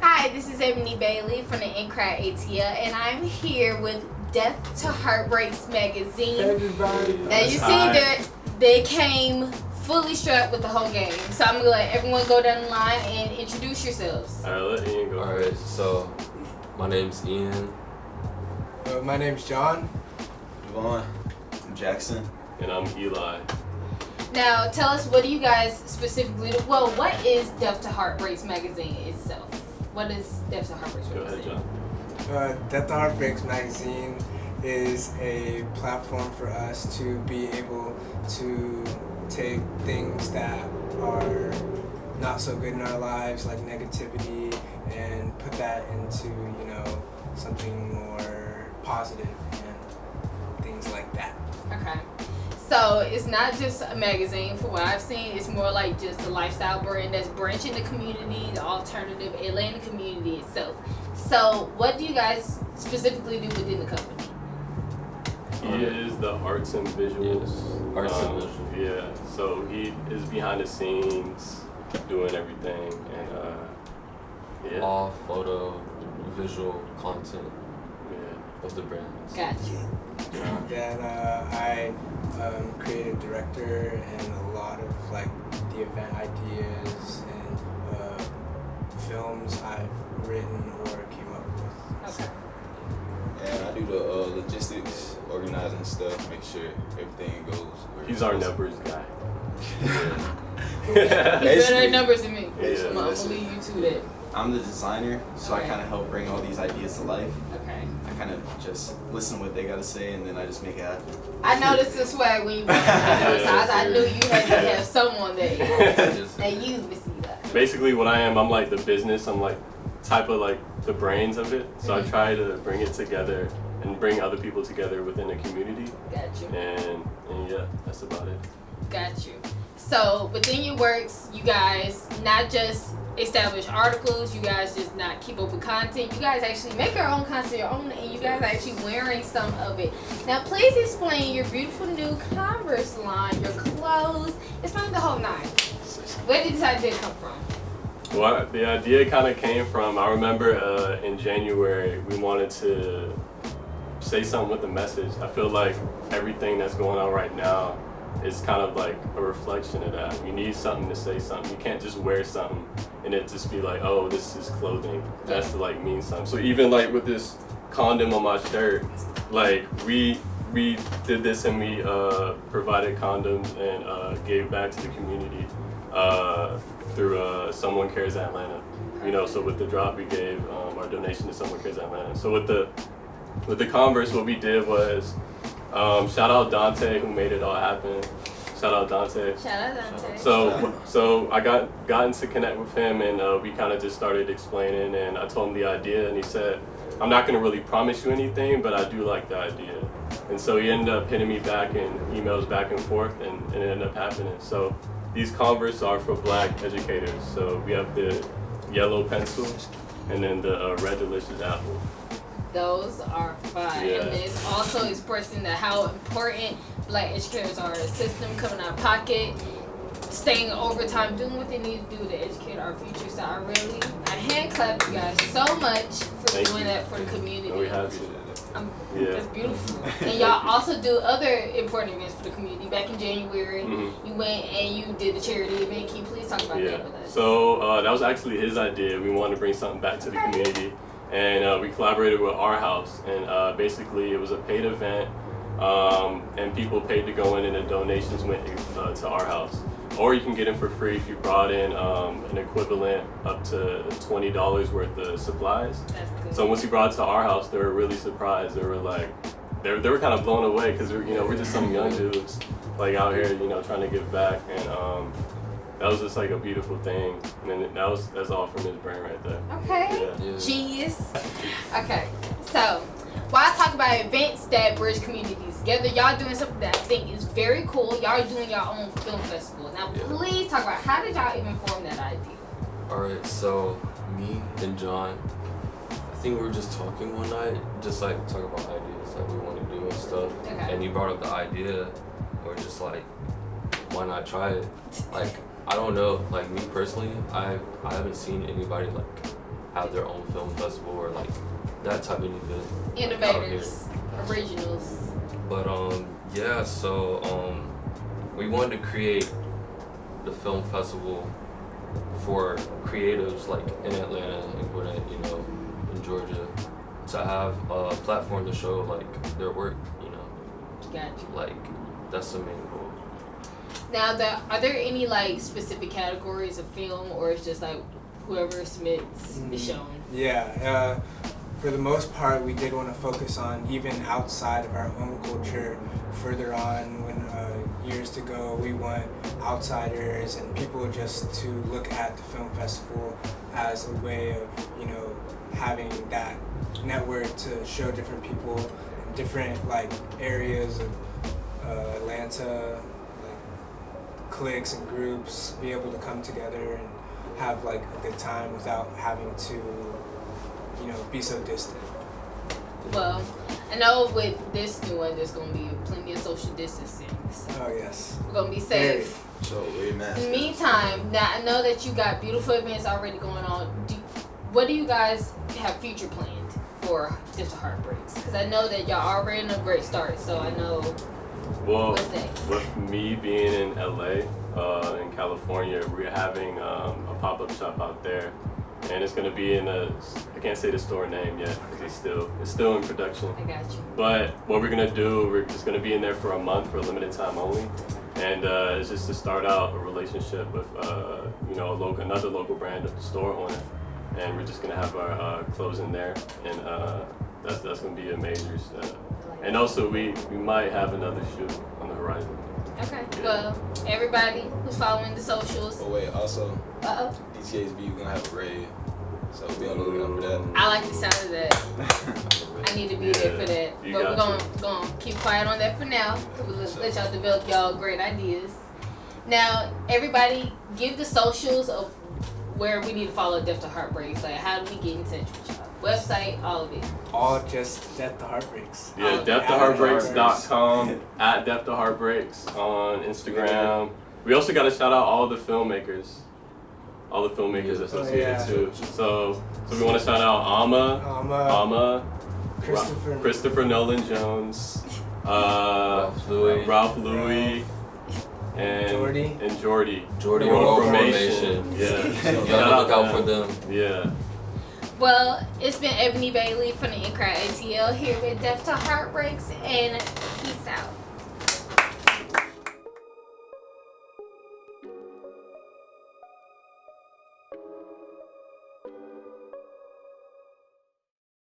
Hi, this is Ebonee Bailey from the In Crowd ATL, and I'm here with Death To Heartbreaks magazine. Everybody. Now you see that they came fully strapped with the whole game. So I'm gonna let everyone go down the line and introduce yourselves. Alright, let Ian go. Alright, so my name's Ian. My name's John. Devon. I'm Jackson. And I'm Eli. Now tell us, what do you guys specifically do? Well, what is Death To Heartbreaks magazine itself? What is Death To Heartbreaks Go ahead, magazine? John. Death To Heartbreaks magazine is a platform for us to be able to take things that are not so good in our lives, like negativity, and put that into, something more positive and things like that. Okay. So it's not just a magazine. For what I've seen, it's more like just a lifestyle brand that's branching the community, the alternative Atlanta community itself. So what do you guys specifically do within the company? He is the arts and visuals. Arts and visuals. Yeah, so he is behind the scenes doing everything, and yeah. All photo, visual content Yeah. of the brands. Gotcha. Then I creative director and a lot of the event ideas and films I've written or came up with. Okay. And I do the logistics, organizing stuff, make sure everything goes where He's it's our supposed to. numbers guy. He's better at numbers than me. Yeah, I'm gonna that's it. leave you to that. I'm the designer, so Okay. I kind of help bring all these ideas to life. Okay. I kind of just listen to what they gotta say, and then I just make it happen. I noticed the swag when you walked in the door, so I knew you had to have someone there. And you, Miss Eva. Basically, what I am, I'm like the business. I'm like type of like the brains of it. So I try to bring it together and bring other people together within the community. Got you. And yeah, that's about it. Got you. So within your works, you guys not just establish articles, you guys just not keep up with content, you guys actually make your own content, your own, and you guys are actually wearing some of it. Now please explain your beautiful new Converse line, your clothes, explain the whole nine. Where did this idea come from? Well, the idea kind of came from, I remember in January, we wanted to say something with a message. I feel like everything that's going on right now is kind of like a reflection of that. You need something to say something. You can't just wear something and it just be like, oh, this is clothing. That's to like mean something. So even like with this condom on my shirt, like we did this and we provided condoms and gave back to the community through Someone Cares Atlanta. So with the drop we gave our donation to Someone Cares Atlanta. So with the Converse, what we did was shout out Dante who made it all happen. Shout out Dante. Shout out Dante. So I gotten to connect with him and we kind of just started explaining and I told him the idea and he said, I'm not gonna really promise you anything, but I do like the idea. And so he ended up hitting me back in emails back and forth and it ended up happening. So these Converse are for Black educators. So we have the yellow pencil and then the red delicious apple. Those are fine. Yeah. And it's also expressing how important Black educators are. The system coming out of pocket, staying overtime, doing what they need to do to educate our future. So I hand clap you guys so much for Thank doing you. that for the community. And we have you. Yeah. That's beautiful. And y'all also do other important events for the community. Back in January, you went and you did a charity event. Can you please talk about that with us? So that was actually his idea. We wanted to bring something back to the community. And we collaborated with Our House. And basically it was a paid event. And people paid to go in and the donations went to Our House. Or you can get in for free if you brought in an equivalent up to $20 worth of supplies. That's good. So once you brought it to Our House, they were really surprised. They were like, they were kind of blown away because we're just some young dudes like out here, trying to give back, and that was just like a beautiful thing. And that's all from his brain right there. Okay, Yeah. genius. Okay, so while I talk about events that bridge communities together, y'all doing something that I think is very cool. Y'all are doing your own film festival. Now, please talk about how did y'all even form that idea? Alright, so me and John, I think we were just talking one night, just like talk about ideas that we want to do and stuff. Okay. And he brought up the idea, and we're just like, why not try it? Like, I don't know. Like, me personally, I haven't seen anybody like have their own film festival or like that type of event. Innovators, originals. But yeah, so we wanted to create the film festival for creatives like in Atlanta, in Gwinnett, you know, in Georgia, to have a platform to show like their work, you know. Gotcha. Like, that's the main goal. Now, are there any like specific categories of film, or it's just like whoever submits is shown? Yeah, for the most part, we did want to focus on even outside of our own culture. Further on, when years to go, we want outsiders and people just to look at the film festival as a way of, you know, having that network to show different people in different like areas of Atlanta, like cliques and groups, be able to come together and have like a good time without having to, you know, be so distant. Well, I know with this new one, there's going to be plenty of social distancing. So Oh yes. we're going to be safe. So wear your mask. In the meantime, now I know that you got beautiful events already going on. What do you guys have future planned for Death To Heartbreaks? Because I know that y'all already in a great start, so I know Well, what's next. with me being in LA, in California, we're having a pop-up shop out there, and it's gonna be in I can't say the store name yet because it's still in production. I got you. But what we're gonna do, we're just gonna be in there for a month for a limited time only, and it's just to start out a relationship with you know, another local brand of the store owner, and we're just gonna have our clothes in there, and that's gonna be a major step. And also we might have another shoot on the horizon. Okay. Yeah. Well, everybody who's following the socials. Oh wait, also Uh-oh. DTHB we're gonna have a raid, so be on the lookout for that. I like the sound of that. I need to be there for that. You But we're got going to keep quiet on that for now. We'll let y'all develop y'all great ideas. Now, everybody, give the socials of where we need to follow Death To Heartbreaks. Like, how do we get in touch with y'all? Website, all of it. All just Death To Heartbreaks. Yeah, Oh, deathtoheartbreaks.com, at Death To Heartbreaks on Instagram. We also got to shout out all the filmmakers. All the filmmakers associated too. So we want to shout out Amma, Christopher Nolan Jones, Ralph Louis, and Jordy. Jordy World Formation. Yeah. You gotta look out for them. Yeah. Well, it's been Ebonee Bailey from the In Crowd ATL here with Death To Heartbreaks, and peace out.